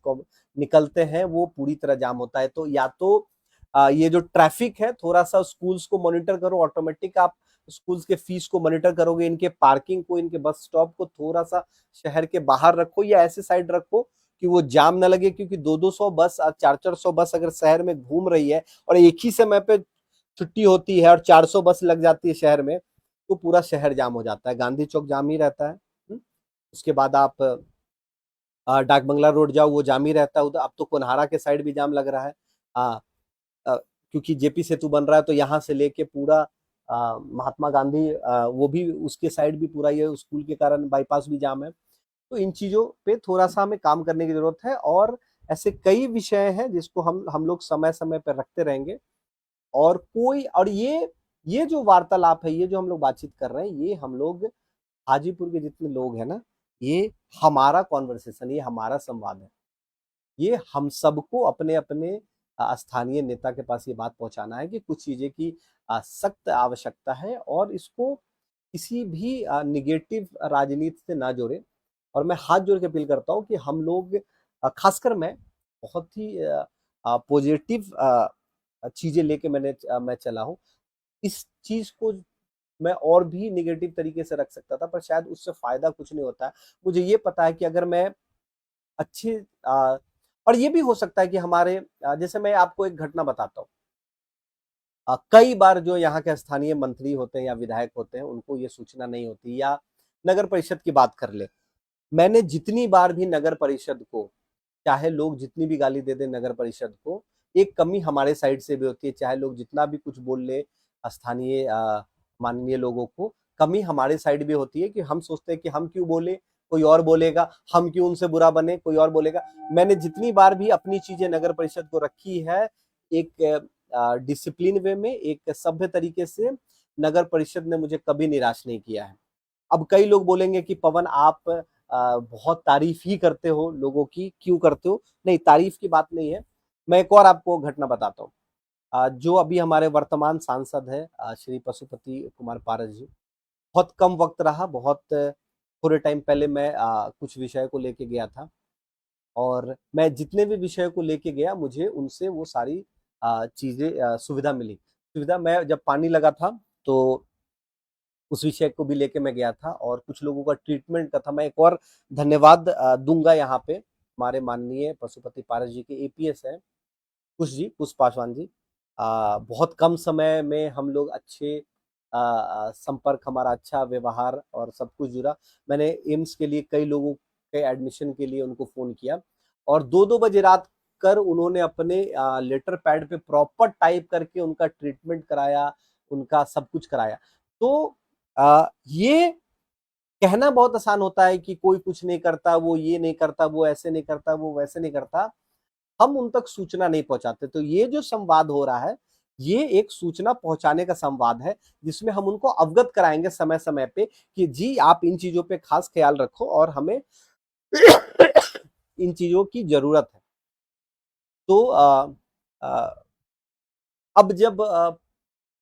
निकलते हैं, वो पूरी तरह जाम होता है। तो या तो ये जो ट्रैफिक है, थोड़ा सा स्कूल्स को मॉनिटर करो, ऑटोमेटिक आप स्कूल्स के फीस को मॉनिटर करोगे, इनके पार्किंग को, इनके बस स्टॉप को थोड़ा सा शहर के बाहर रखो या ऐसे साइड रखो कि वो जाम ना लगे। क्योंकि 200-200 बस, 400-400 बस अगर शहर में घूम रही है और एक ही समय पे छुट्टी होती है और 400 बस लग जाती है शहर में, तो पूरा शहर जाम हो जाता है। गांधी चौक जाम ही रहता है। उसके बाद आप डाक बंगला रोड जाओ, वो जाम ही रहता है उधर। अब तो कोनहारा के साइड भी जाम लग रहा है, क्योंकि जेपी सेतु बन रहा है, तो यहाँ से लेके पूरा महात्मा गांधी, वो भी उसके साइड भी पूरा ये स्कूल के कारण बाईपास भी जाम है। तो इन चीजों पे थोड़ा सा हमें काम करने की जरूरत है और ऐसे कई विषय हैं जिसको हम लोग समय समय पर रखते रहेंगे। और ये जो वार्तालाप है, ये जो हम लोग बातचीत कर रहे हैं, ये हम लोग हाजीपुर के जितने लोग हैं ना, ये हमारा कॉन्वर्सेशन, ये हमारा संवाद है। ये हम सबको अपने अपने स्थानीय नेता के पास ये बात पहुंचाना है कि कुछ चीजें की सख्त आवश्यकता है और इसको किसी भी निगेटिव राजनीति से ना जोड़े। और मैं हाथ जोड़ के अपील करता हूँ कि हम लोग, खासकर मैं, बहुत ही पॉजिटिव चीजें लेके मैं चला हूँ। इस चीज को मैं और भी निगेटिव तरीके से रख सकता था, पर शायद उससे फायदा कुछ नहीं होता है। मुझे ये पता है कि अगर मैं अच्छे और ये भी हो सकता है कि हमारे जैसे मैं आपको एक घटना बताता हूँ। कई बार जो यहाँ के स्थानीय मंत्री होते हैं या विधायक होते हैं, उनको ये सूचना नहीं होती, या नगर परिषद की बात कर ले। मैंने जितनी बार भी नगर परिषद को, चाहे लोग जितनी भी गाली दे दें नगर परिषद को, एक कमी हमारे साइड से भी होती है। चाहे लोग जितना भी कुछ बोल ले स्थानीय माननीय लोगों को, कमी हमारे साइड भी होती है कि हम सोचते हैं कि हम क्यों बोले, कोई और बोलेगा, हम क्यों उनसे बुरा बने, कोई और बोलेगा। मैंने जितनी बार भी अपनी चीजें नगर परिषद को रखी है, एक डिसिप्लिन वे में, एक सभ्य तरीके से, नगर परिषद ने मुझे कभी निराश नहीं किया है। अब कई लोग बोलेंगे कि पवन आप बहुत तारीफ ही करते हो लोगों की, क्यों करते हो? नहीं, तारीफ की बात नहीं है। मैं एक और आपको घटना बताता हूँ। जो अभी हमारे वर्तमान सांसद है श्री पशुपति कुमार पारस जी, बहुत कम वक्त रहा, बहुत थोड़े टाइम पहले मैं कुछ विषय को लेके गया था, और मैं जितने भी विषय को लेके गया मुझे उनसे वो सारी चीजें सुविधा मिली। सुविधा, मैं जब पानी लगा था तो उस विषय को भी लेके मैं गया था, और कुछ लोगों का ट्रीटमेंट का था। मैं एक और धन्यवाद दूंगा यहाँ पे हमारे माननीय पशुपति पारस जी के एपीएस हैं, कुश पासवान जी। बहुत कम समय में हम लोग अच्छे संपर्क, हमारा अच्छा व्यवहार और सब कुछ जुड़ा। मैंने एम्स के लिए कई लोगों के एडमिशन के लिए उनको फ़ोन किया, और 2-2 बजे रात कर उन्होंने अपने लेटर पैड पे प्रॉपर टाइप करके उनका ट्रीटमेंट कराया, उनका सब कुछ कराया। तो ये कहना बहुत आसान होता है कि कोई कुछ नहीं करता, वो ये नहीं करता, वो ऐसे नहीं करता, वो वैसे नहीं करता। हम उन तक सूचना नहीं पहुंचाते। तो ये जो संवाद हो रहा है, ये एक सूचना पहुंचाने का संवाद है, जिसमें हम उनको अवगत कराएंगे समय समय पे कि जी आप इन चीजों पे खास ख्याल रखो और हमें इन चीजों की जरूरत है। तो आ, अब जब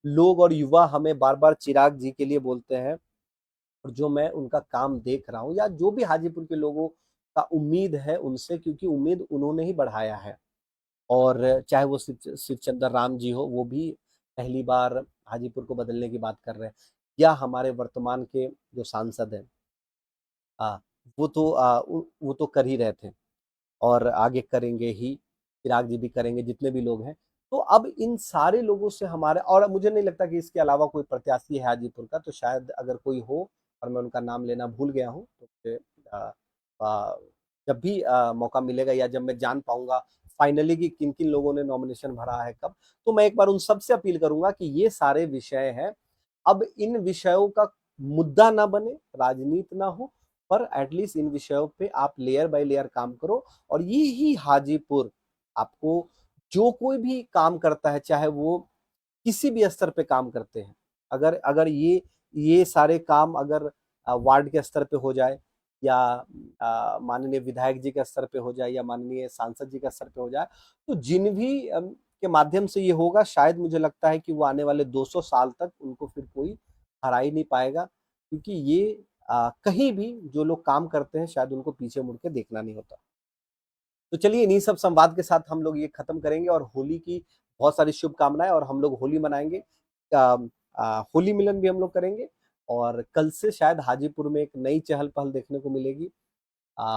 लोग और युवा हमें बार बार चिराग जी के लिए बोलते हैं, और जो मैं उनका काम देख रहा हूँ, या जो भी हाजीपुर के लोगों का उम्मीद है उनसे, क्योंकि उम्मीद उन्होंने ही बढ़ाया है। और चाहे वो शिवचंद्र राम जी हो, वो भी पहली बार हाजीपुर को बदलने की बात कर रहे हैं, या हमारे वर्तमान के जो सांसद हैं, आ, वो तो कर ही रहे थे, और आगे करेंगे ही। चिराग जी भी करेंगे, जितने भी लोग हैं। तो अब इन सारे लोगों से हमारे, और मुझे नहीं लगता कि इसके अलावा कोई प्रत्याशी है हाजीपुर का, तो शायद अगर कोई हो और मैं उनका नाम लेना भूल गया हूँ तो मुझे जब भी मौका मिलेगा, या जब मैं जान पाऊंगा फाइनली कि किन किन लोगों ने नॉमिनेशन भरा है कब, तो मैं एक बार उन सबसे अपील करूंगा कि ये सारे विषय हैं, अब इन विषयों का मुद्दा ना बने, राजनीति ना हो, पर एटलीस्ट इन विषयों पे आप लेयर बाय लेयर काम करो। और ये ही हाजीपुर आपको, जो कोई भी काम करता है, चाहे वो किसी भी स्तर पे काम करते हैं, अगर अगर ये सारे काम अगर वार्ड के स्तर पे हो जाए, या माननीय विधायक जी के स्तर पे हो जाए, या माननीय सांसद जी के स्तर पे हो जाए, तो जिन भी के माध्यम से ये होगा, शायद मुझे लगता है कि वो आने वाले 200 साल तक उनको फिर कोई हरा ही नहीं पाएगा, क्योंकि ये कहीं भी जो लोग काम करते हैं शायद उनको पीछे मुड़ के देखना नहीं होता। तो चलिए, इन्हीं सब संवाद के साथ हम लोग ये खत्म करेंगे, और होली की बहुत सारी शुभकामनाएं, और हम लोग होली मनाएंगे। होली मिलन भी हम लोग करेंगे, और कल से शायद हाजीपुर में एक नई चहल पहल देखने को मिलेगी।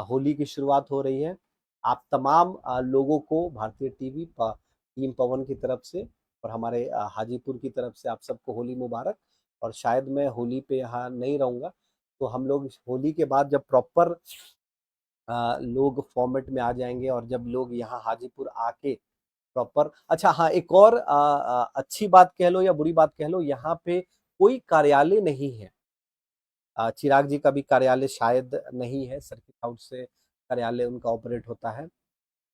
होली की शुरुआत हो रही है। आप तमाम लोगों को भारतीय टीवी टीम पवन की तरफ से, और हमारे हाजीपुर की तरफ से आप सबको होली मुबारक। और शायद मैं होली पे यहाँ नहीं रहूँगा, तो हम लोग होली के बाद जब प्रॉपर लोग फॉर्मेट में आ जाएंगे, और जब लोग यहाँ हाजीपुर आके प्रॉपर, अच्छा हाँ, एक और अच्छी बात कह लो या बुरी बात कह लो, यहाँ पे कोई कार्यालय नहीं है। चिराग जी का भी कार्यालय शायद नहीं है, सर्किट हाउस से कार्यालय उनका ऑपरेट होता है।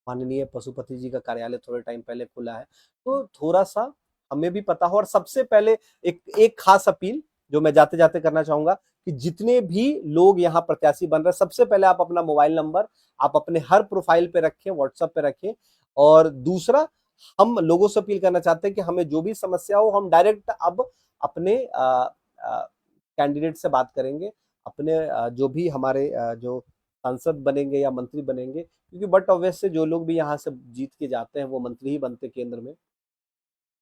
माननीय पशुपति जी का कार्यालय थोड़े टाइम पहले खुला है, तो थोड़ा सा हमें भी पता हो। और सबसे पहले एक एक खास अपील जो मैं जाते जाते करना चाहूंगा, कि जितने भी लोग यहाँ प्रत्याशी बन रहे हैं, सबसे पहले आप अपना मोबाइल नंबर आप अपने हर प्रोफाइल पे रखें, व्हाट्सएप पे रखें। और दूसरा, हम लोगों से अपील करना चाहते हैं कि हमें जो भी समस्या हो, हम डायरेक्ट अब अपने कैंडिडेट से बात करेंगे, अपने जो भी हमारे जो सांसद बनेंगे या मंत्री बनेंगे, क्योंकि बट ऑब्वियस से जो लोग भी यहाँ से जीत के जाते हैं वो मंत्री ही बनते केंद्र में,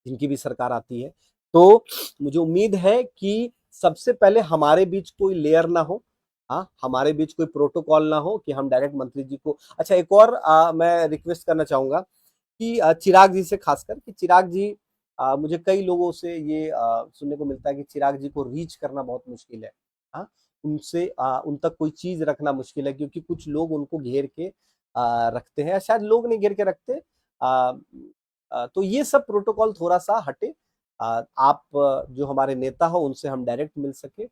जिनकी भी सरकार आती है। तो मुझे उम्मीद है कि सबसे पहले हमारे बीच कोई लेयर ना हो, हाँ, हमारे बीच कोई प्रोटोकॉल ना हो कि हम डायरेक्ट मंत्री जी को। अच्छा, एक और मैं रिक्वेस्ट करना चाहूंगा कि चिराग जी से, खासकर कि चिराग जी, मुझे कई लोगों से ये सुनने को मिलता है कि चिराग जी को रीच करना बहुत मुश्किल है। हाँ, उनसे उन तक कोई चीज रखना मुश्किल है, क्योंकि कुछ लोग उनको घेर के रखते हैं, शायद लोग नहीं घेर के रखते। तो ये सब प्रोटोकॉल थोड़ा सा हटे। आप जो हमारे नेता हो उनसे हम डायरेक्ट मिल सके,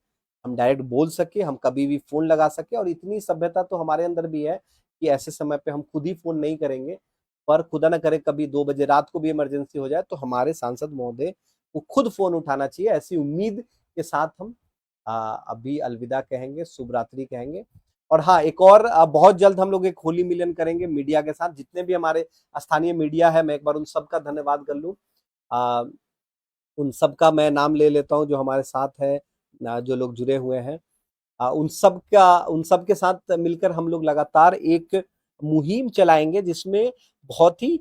हम डायरेक्ट बोल सके, हम कभी भी फोन लगा सके, और इतनी सभ्यता तो हमारे अंदर भी है कि ऐसे समय पे हम खुद ही फोन नहीं करेंगे। पर खुदा ना करे कभी 2 बजे रात को भी इमरजेंसी हो जाए, तो हमारे सांसद महोदय वो खुद फोन उठाना चाहिए। ऐसी उम्मीद के साथ हम अभी अलविदा कहेंगे, शुभ रात्रि कहेंगे। और हाँ, एक और बहुत जल्द हम लोग एक होली मिलन करेंगे मीडिया के साथ। जितने भी हमारे स्थानीय मीडिया है, मैं एक बार उन सबका धन्यवाद कर लूँ। उन सबका मैं नाम ले लेता हूँ जो हमारे साथ है, जो लोग जुड़े हुए हैं। उन सब के साथ मिलकर हम लोग लगातार एक मुहिम चलाएंगे, जिसमें बहुत ही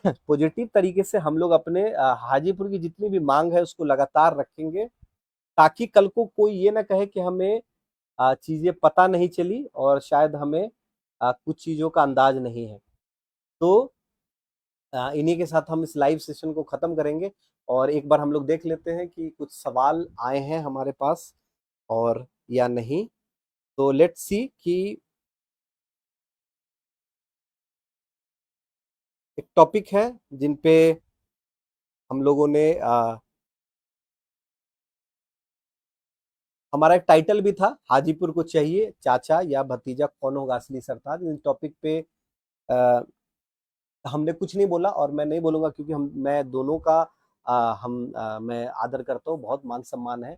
पॉजिटिव तरीके से हम लोग अपने हाजीपुर की जितनी भी मांग है उसको लगातार रखेंगे, ताकि कल को कोई ये ना कहे कि हमें चीजें पता नहीं चली और शायद हमें कुछ चीजों का अंदाज नहीं है। तो इन्हीं के साथ हम इस लाइव सेशन को खत्म करेंगे। और एक बार हम लोग देख लेते हैं कि कुछ सवाल आए हैं हमारे पास और या नहीं। तो लेट्स सी कि एक टॉपिक है जिन पे हम लोगों ने हमारा एक टाइटल भी था, हाजीपुर को चाहिए चाचा या भतीजा, कौन होगा असली सरताज। इन टॉपिक पे आ, हमने कुछ नहीं बोला और मैं नहीं बोलूंगा, क्योंकि मैं दोनों का मैं आदर करता हूँ, बहुत मान सम्मान है।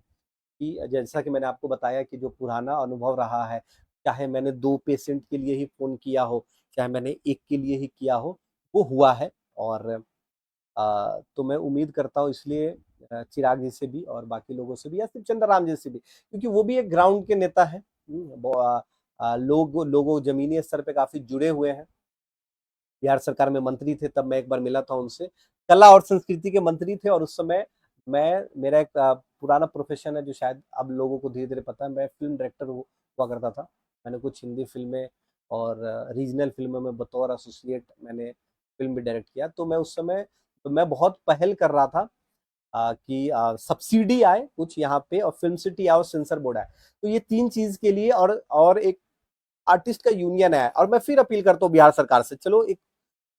कि जैसा कि मैंने आपको बताया कि जो पुराना अनुभव रहा है, चाहे मैंने 2 पेशेंट के लिए ही फ़ोन किया हो, चाहे मैंने 1 के लिए ही किया हो, वो हुआ है। और तो मैं उम्मीद करता हूँ इसलिए चिराग जी से भी और बाकी लोगों से भी, या सिर्फ चंद्रराम जी से भी, क्योंकि वो भी एक ग्राउंड के नेता है। लोगों ज़मीनी स्तर पे काफ़ी जुड़े हुए हैं। बिहार सरकार में मंत्री थे, तब मैं एक बार मिला था उनसे। कला और संस्कृति के मंत्री थे, और उस समय मेरा एक पुराना प्रोफेशन है जो शायद अब लोगों को धीरे-धीरे पता है, मैं फ़िल्म डायरेक्टर हुआ करता था। मैंने कुछ हिंदी फ़िल्में और रीजनल फ़िल्मों में बतौर एसोसिएट मैंने फ़िल्म भी डायरेक्ट किया। तो मैं बहुत पहल कर रहा था कि सब्सिडी आए कुछ यहाँ पे, और फ़िल्म सिटी आए और सेंसर बोर्ड आए। तो ये 3 चीज़ के लिए, और एक आर्टिस्ट का यूनियन है। और मैं फिर अपील करता हूँ बिहार सरकार से, चलो एक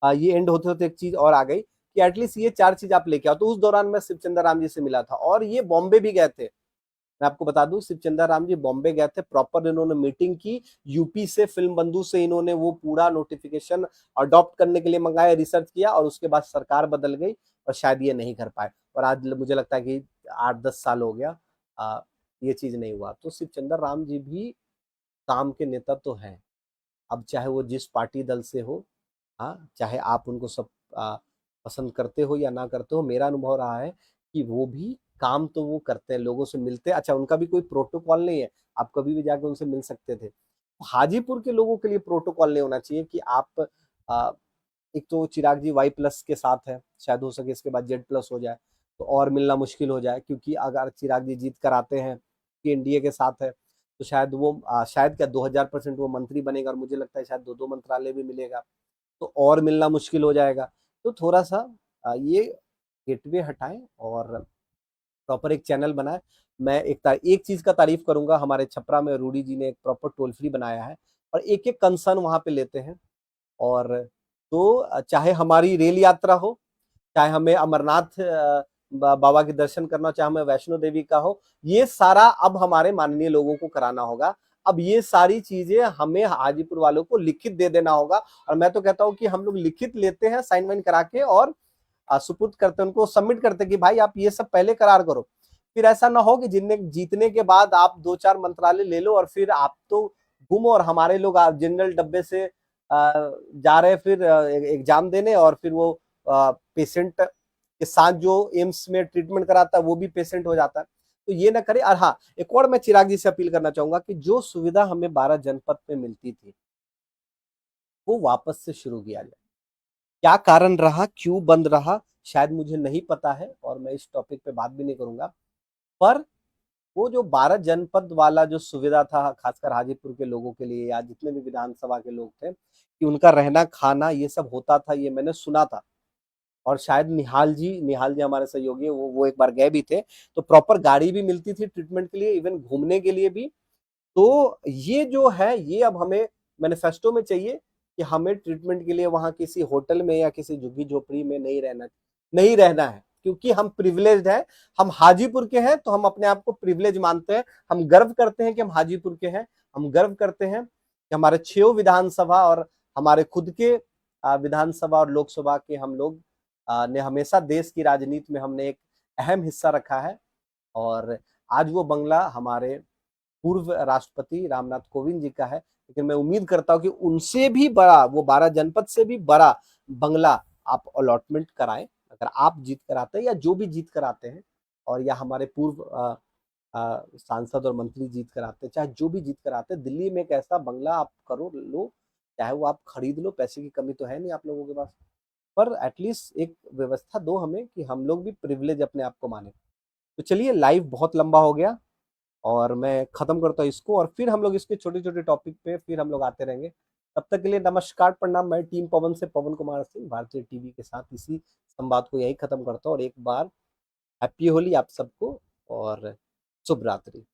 ये एंड होते होते एक चीज और आ गई कि एटलीस्ट ये 4 चीज आप लेके आओ। तो उस दौरान मैं शिवचंद्र राम जी से मिला था, और ये बॉम्बे भी गए थे। मैं आपको बता दूं, शिवचंद्र राम जी बॉम्बे गए थे, प्रॉपर इन्होंने मीटिंग की। यूपी से फिल्म बंधु से इन्होंने वो पूरा नोटिफिकेशन अडॉप्ट करने के लिए मंगाया, रिसर्च किया, और उसके बाद सरकार बदल गई और शायद ये नहीं कर पाए। और आज मुझे लगता है कि 8-10 साल हो गया, ये चीज नहीं हुआ। तो शिवचंद्र राम जी भी काम के नेता तो हैं। अब चाहे वो जिस पार्टी दल से हो, हाँ, चाहे आप उनको सब पसंद करते हो या ना करते हो, मेरा अनुभव रहा है कि वो भी काम तो वो करते हैं, लोगों से मिलते हैं। अच्छा, उनका भी कोई प्रोटोकॉल नहीं है, आप कभी भी जाके उनसे मिल सकते थे। हाजीपुर के लोगों के लिए प्रोटोकॉल नहीं होना चाहिए कि आप आ, एक तो चिराग जी Y+ के साथ है, शायद हो सके इसके बाद Z+ हो जाए तो और मिलना मुश्किल हो जाए, क्योंकि अगर चिराग जी जीत कर आते हैं कि एनडीए के साथ है, तो शायद वो शायद क्या 2000% वो मंत्री बनेगा, और मुझे लगता है शायद 2-2 मंत्रालय भी मिलेगा, तो और मिलना मुश्किल हो जाएगा। तो थोड़ा-सा ये गेटवे हटाएँ और प्रॉपर एक चैनल बनाएँ। मैं एक चीज़ का तारीफ़ करूँगा, हमारे छपरा में रूडी जी ने एक प्रॉपर टोल फ्री बनाया है, और एक-एक कंसर्न वहाँ पे लेते हैं। और तो चाहे हमारी रेल यात्रा हो, चाहे हमें अमरनाथ बाबा के दर्शन करना, चाहे हमें वैष्णो देवी का हो, ये सारा अब हमारे माननीय लोगों को कराना होगा। अब ये सारी चीजें हमें हाजीपुर वालों को लिखित दे देना होगा। और मैं तो कहता हूँ कि हम लोग लिखित लेते हैं, साइन वाइन करा के, और सुपुर्द करते हैं, उनको सबमिट करते हैं कि भाई आप ये सब पहले करार करो। फिर ऐसा ना हो कि जीतने के बाद आप 2-4 मंत्रालय ले लो और फिर आप तो गुम हो, और हमारे लोग जनरल डब्बे से जा रहे, फिर एग्जाम देने, और फिर वो पेशेंट के साथ जो एम्स में ट्रीटमेंट कराता है वो भी पेशेंट हो जाता है। तो ये ना करे। और हाँ, एक और मैं चिराग जी से अपील करना चाहूंगा कि जो सुविधा हमें 12 जनपद में मिलती थी, वो वापस से शुरू किया जाए। क्या कारण रहा, क्यों बंद रहा, शायद मुझे नहीं पता है, और मैं इस टॉपिक पे बात भी नहीं करूंगा। पर वो जो 12 जनपद वाला जो सुविधा था, खासकर हाजीपुर के लोगों के लिए, या जितने भी विधानसभा के लोग थे, कि उनका रहना खाना ये सब होता था, ये मैंने सुना था। और शायद निहाल जी हमारे सहयोगी है, वो एक बार गए भी थे। तो प्रॉपर गाड़ी भी मिलती थी ट्रीटमेंट के लिए, इवन घूमने के लिए भी। तो ये जो है, ये अब हमें मैनिफेस्टो में चाहिए कि हमें ट्रीटमेंट के लिए वहां किसी होटल में या किसी झुग्गी झोपड़ी में नहीं रहना है, क्योंकि हम प्रिविलेज्ड हैं। हम हाजीपुर के हैं, तो हम अपने आप को प्रिविलेज मानते हैं। हम गर्व करते हैं कि हम हाजीपुर के हैं। हम गर्व करते हैं कि हमारे 6 विधानसभा और हमारे खुद के विधानसभा और लोकसभा के हम लोग ने हमेशा देश की राजनीति में हमने एक अहम हिस्सा रखा है। और आज वो बंगला हमारे पूर्व राष्ट्रपति रामनाथ कोविंद जी का है, लेकिन मैं उम्मीद करता हूँ कि उनसे भी बड़ा, वो 12 जनपद से भी बड़ा बंगला आप अलॉटमेंट कराएं, अगर आप जीत कर आते हैं या जो भी जीत कर आते हैं, और या हमारे पूर्व सांसद और मंत्री जीत कर आते हैं, चाहे जो भी जीत कर आते हैं, दिल्ली में एक ऐसा बंगला आप करो, लो, चाहे वो आप खरीद लो, पैसे की कमी तो है नहीं आप लोगों के पास, पर एटलीस्ट एक व्यवस्था दो हमें कि हम लोग भी प्रिविलेज अपने आप को माने। तो चलिए, लाइव बहुत लंबा हो गया और मैं खत्म करता हूँ इसको, और फिर हम लोग इसके छोटे छोटे टॉपिक पे फिर हम लोग आते रहेंगे। तब तक के लिए नमस्कार, प्रणाम। मैं टीम पवन से पवन कुमार सिंह भारतीय टीवी के साथ इसी संवाद को यही खत्म करता हूँ, और एक बार हैप्पी होली आप सबको, और शुभ रात्रि।